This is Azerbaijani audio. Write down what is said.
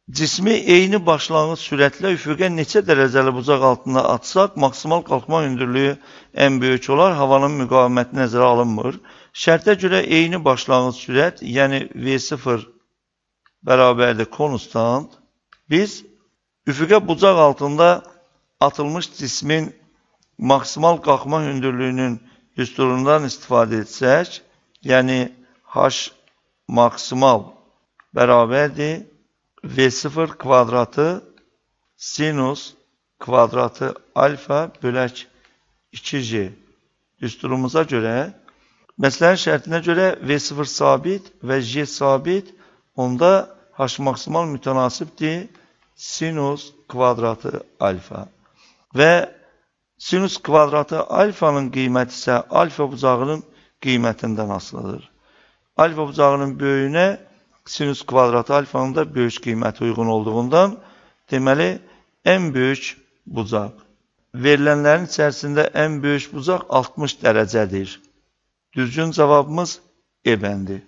Cismi eyni başlanğıc sürətlə üfüqə neçə dərəcəli bucaq altında atsaq, maksimal qalxma hündürlüyü ən böyük olar, havanın müqaviməti nəzərə alınmır. Şərtə görə eyni başlanğıc sürət, yəni V0 bərabərdir konstant. Biz üfüqə bucaq altında atılmış cismin maksimal qalxma hündürlüyünün düsturundan istifadə etsək, yəni H maksimal bərabərdir V0 kvadratı sinus kvadratı alfa bölək 2J düsturumuza görə, məsələnin şərtinə görə V0 sabit və J sabit, onda H maksimal mütənasibdir sinus kvadratı alfa. Və sinus kvadratı alfanın qiyməti isə alfa bucağının qiymətindən asılıdır. Alfa bucağının böyüyünə sinus kvadratı alfanın da böyük qiyməti uyğun olduğundan, deməli, ən böyük bucaq. Verilənlərin içərisində ən böyük bucaq 60 dərəcədir. Düzgün cavabımız E bəndi.